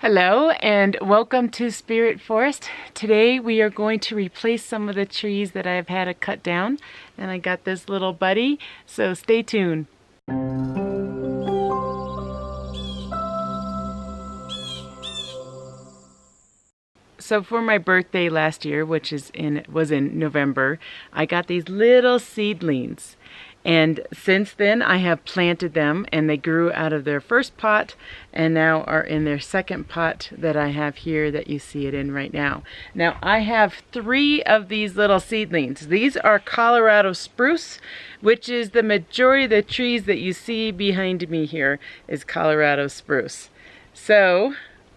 Hello and welcome to Spirit Forest. Today we are going to replace some of the trees that I've had to cut down, and I got this little buddy, so stay tuned. So for my birthday last year, which was in November, I got these little seedlings. And since then I have planted them, and they grew out of their first pot and now are in their second pot that I have here that you see it in right now. Now I have 3 of these little seedlings. These are Colorado spruce, which is the majority of the trees that you see behind me here is Colorado spruce. So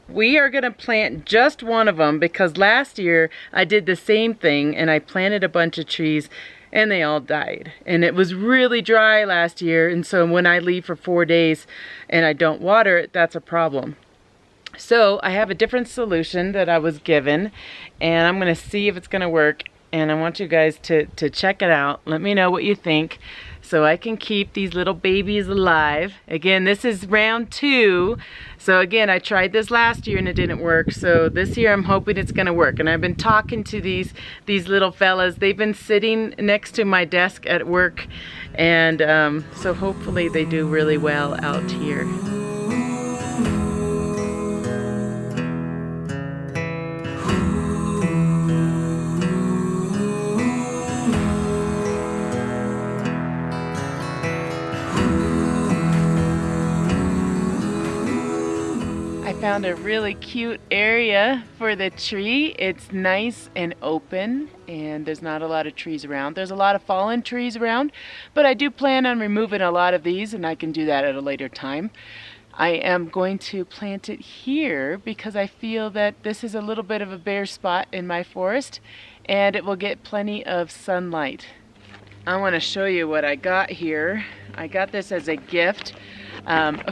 we are going to plant just one of them because last year I did the same thing and I planted a bunch of trees and they all died. And it was really dry last year, and so when I leave for 4 days and I don't water it, that's a problem. So I have a different solution that I was given, and I'm gonna see if it's gonna work, and I want you guys to check it out. Let me know what you think so I can keep these little babies alive. Again, this is round 2. So again, I tried this last year and it didn't work. So this year I'm hoping it's gonna work. And I've been talking to these little fellas. They've been sitting next to my desk at work. And so hopefully they do really well out here. Found a really cute area for the tree. It's nice and open and there's not a lot of trees around. There's a lot of fallen trees around, but I do plan on removing a lot of these, and I can do that at a later time. I am going to plant it here because I feel that this is a little bit of a bare spot in my forest and it will get plenty of sunlight. I want to show you what I got here. I got this as a gift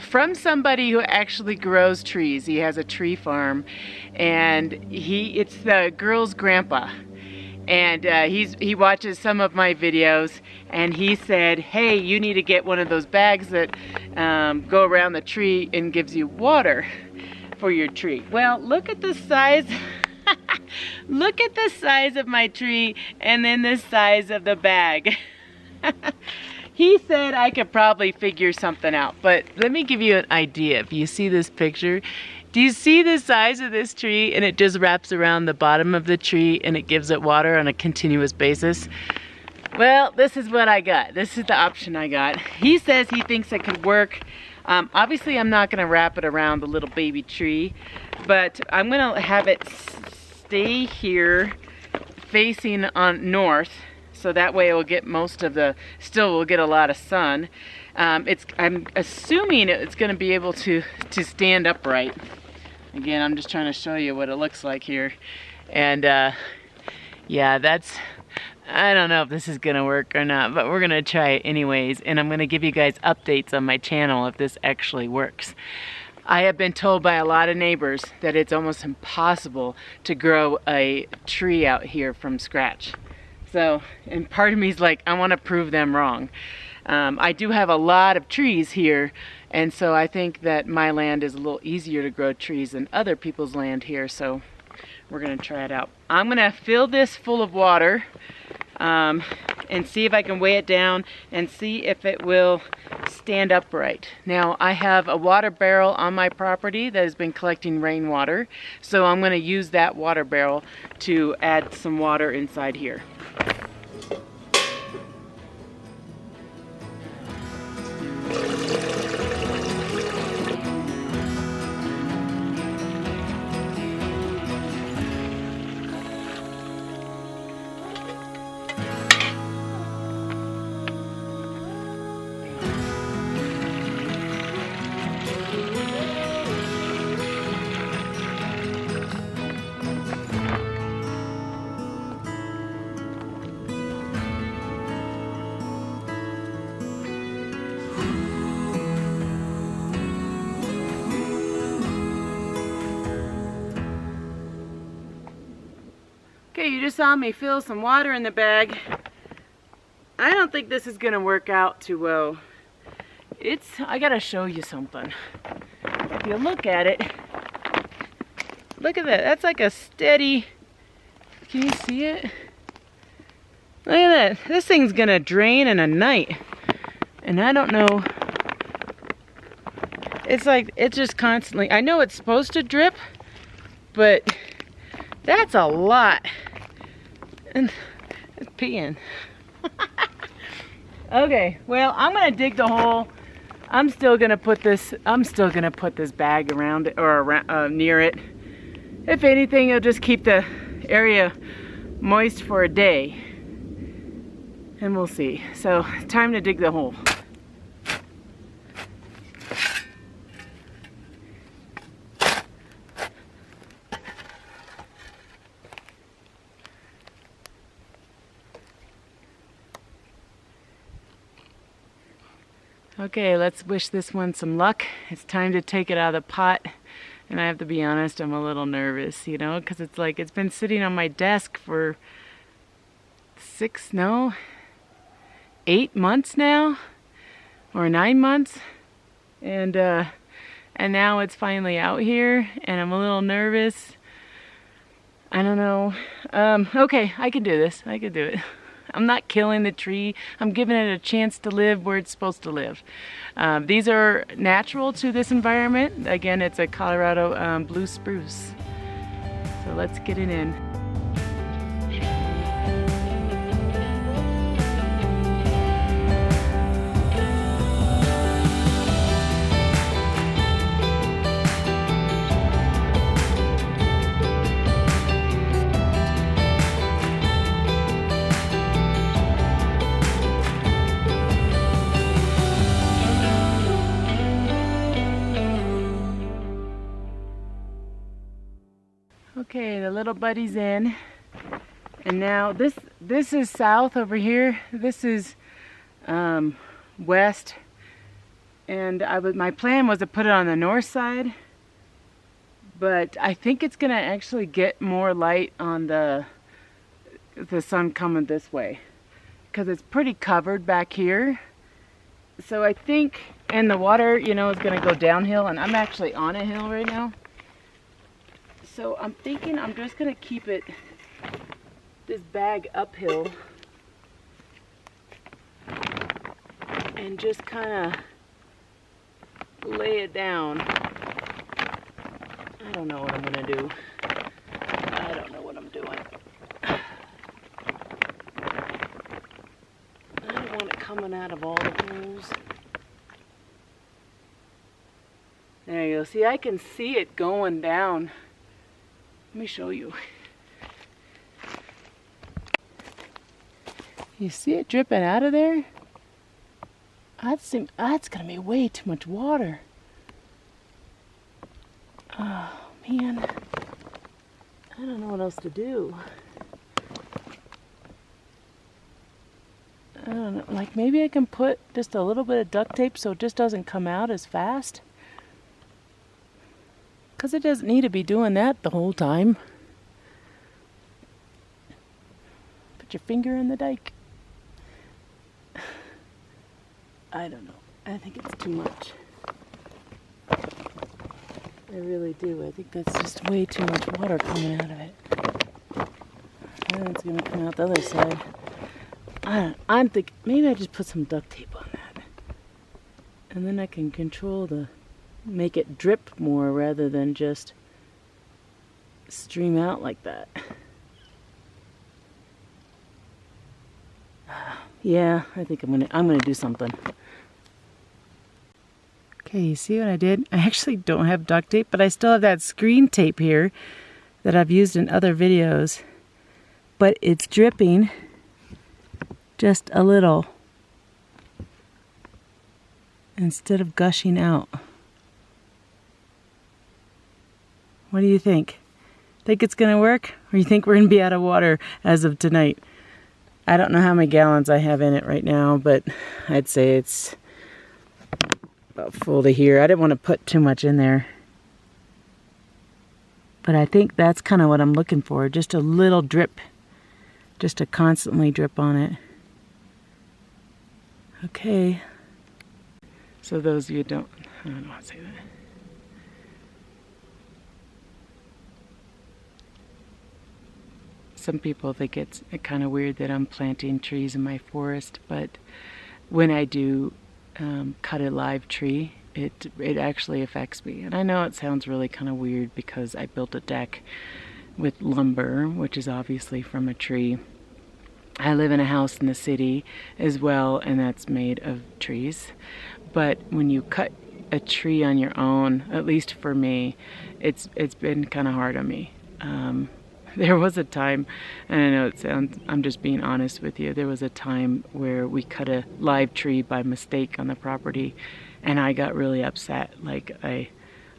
from somebody who actually grows trees. He has a tree farm, and it's the girl's grandpa, and he watches some of my videos, and he said, hey, you need to get one of those bags that go around the tree and gives you water for your tree. Well, look at the size. Look at the size of my tree and then the size of the bag. He said I could probably figure something out, but let me give you an idea. If you see this picture, do you see the size of this tree? And it just wraps around the bottom of the tree and it gives it water on a continuous basis. Well, this is what I got. This is the option I got. He says he thinks it could work. Obviously, I'm not going to wrap it around the little baby tree, but I'm going to have it stay here facing on north. So that way it will get most of the, still will get a lot of sun. I'm assuming it's going to be able to stand upright. Again, I'm just trying to show you what it looks like here. And yeah, I don't know if this is going to work or not, but we're going to try it anyways. And I'm going to give you guys updates on my channel if this actually works. I have been told by a lot of neighbors that it's almost impossible to grow a tree out here from scratch. So, and part of me is like, I want to prove them wrong. I do have a lot of trees here, and so I think that my land is a little easier to grow trees than other people's land here, so we're going to try it out. I'm going to fill this full of water and see if I can weigh it down and see if it will stand upright. Now, I have a water barrel on my property that has been collecting rainwater, so I'm going to use that water barrel to add some water inside here. Okay, you just saw me fill some water in the bag. I don't think this is gonna work out too well. I gotta show you something. If you look at it, Look at that. That's like a steady, can you see it? Look at that. This thing's gonna drain in a night. And I don't know. It's like, it's just constantly, I know it's supposed to drip, but that's a lot. And it's peeing. Okay, well, I'm gonna dig the hole. I'm still gonna put this bag around it, or around, near it. If anything, it'll just keep the area moist for a day. And we'll see. So, time to dig the hole. Okay, let's wish this one some luck. It's time to take it out of the pot. And I have to be honest, I'm a little nervous, you know, because it's like, it's been sitting on my desk for 8 months now, or 9 months. And now it's finally out here, and I'm a little nervous. I don't know. Okay, I can do this. I can do it. I'm not killing the tree. I'm giving it a chance to live where it's supposed to live. These are natural to this environment. Again, it's a Colorado blue spruce. So let's get it in. Okay, the little buddy's in, and now this is south over here. This is west, and my plan was to put it on the north side, but I think it's gonna actually get more light on the sun coming this way, because it's pretty covered back here. So I think, and the water, you know, is gonna go downhill, and I'm actually on a hill right now. So I'm thinking I'm just gonna keep this bag uphill and just kind of lay it down. I don't know what I'm gonna do. I don't know what I'm doing. I don't want it coming out of all the holes. There you go. See, I can see it going down. Let me show you. You see it dripping out of there? That's gonna be way too much water. Oh man, I don't know what else to do. I don't know, like maybe I can put just a little bit of duct tape so it just doesn't come out as fast. Because it doesn't need to be doing that the whole time. Put your finger in the dike. I don't know. I think it's too much. I really do. I think that's just way too much water coming out of it. And it's going to come out the other side. I'm thinking maybe I just put some duct tape on that. And then I can control make it drip more rather than just stream out like that. Yeah, I think I'm gonna do something. Okay, you see what I did? I actually don't have duct tape, but I still have that screen tape here that I've used in other videos. But it's dripping just a little instead of gushing out. What do you think? Think it's gonna work? Or you think we're gonna be out of water as of tonight? I don't know how many gallons I have in it right now, but I'd say it's about full to here. I didn't want to put too much in there. But I think that's kind of what I'm looking for. Just a little drip. Just to constantly drip on it. Okay. So those of you who don't, I don't know how to say that. some people think it's kind of weird that I'm planting trees in my forest, but when I do cut a live tree, it actually affects me. And I know it sounds really kind of weird because I built a deck with lumber, which is obviously from a tree. I live in a house in the city as well, and that's made of trees. But when you cut a tree on your own, at least for me, it's been kind of hard on me. There was a time, and I know it sounds, I'm just being honest with you, there was a time where we cut a live tree by mistake on the property, and I got really upset. Like I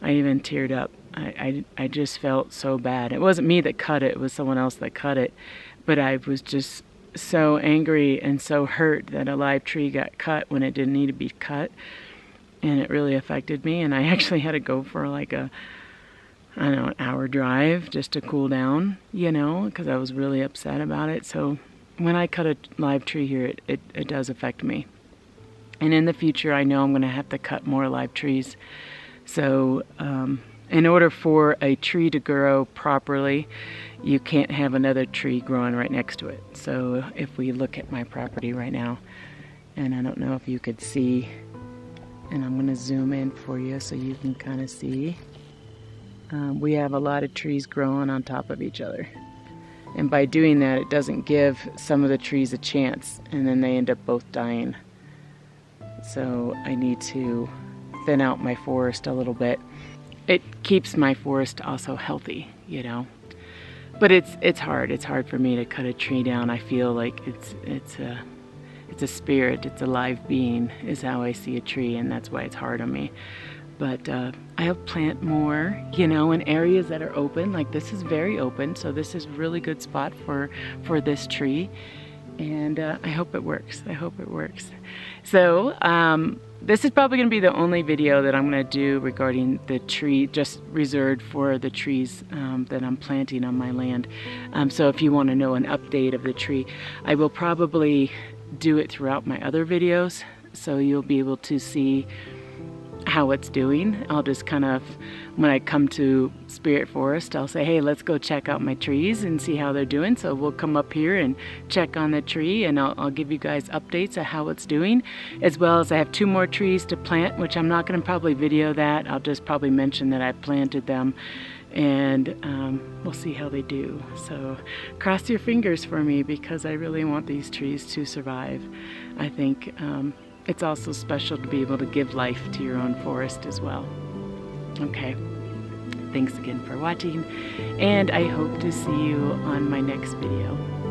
even teared up. I just felt so bad. It wasn't me that cut it, it was someone else that cut it, but I was just so angry and so hurt that a live tree got cut when it didn't need to be cut, and it really affected me. And I actually had to go for like a, I don't know, an hour drive just to cool down, you know, because I was really upset about it. So when I cut a live tree here, it does affect me. And in the future, I know I'm going to have to cut more live trees. So in order for a tree to grow properly, you can't have another tree growing right next to it. So if we look at my property right now, and I don't know if you could see, and I'm going to zoom in for you so you can kind of see. We have a lot of trees growing on top of each other. And by doing that, it doesn't give some of the trees a chance, and then they end up both dying. So I need to thin out my forest a little bit. It keeps my forest also healthy, you know. But it's hard. It's hard for me to cut a tree down. I feel like it's a spirit, it's a live being, is how I see a tree, and that's why it's hard on me. But I'll plant more, you know, in areas that are open. Like this is very open, so this is a really good spot for this tree. And I hope it works. I hope it works. So this is probably going to be the only video that I'm going to do regarding the tree, just reserved for the trees that I'm planting on my land. So if you want to know an update of the tree, I will probably do it throughout my other videos, so you'll be able to see how it's doing. I'll just kind of, when I come to Spirit Forest, I'll say, hey, let's go check out my trees and see how they're doing. So we'll come up here and check on the tree, and I'll give you guys updates of how it's doing, as well as I have 2 more trees to plant, which I'm not going to probably video that. I'll just probably mention that I planted them, and we'll see how they do. So cross your fingers for me, because I really want these trees to survive. I think it's also special to be able to give life to your own forest as well. Okay, thanks again for watching, and I hope to see you on my next video.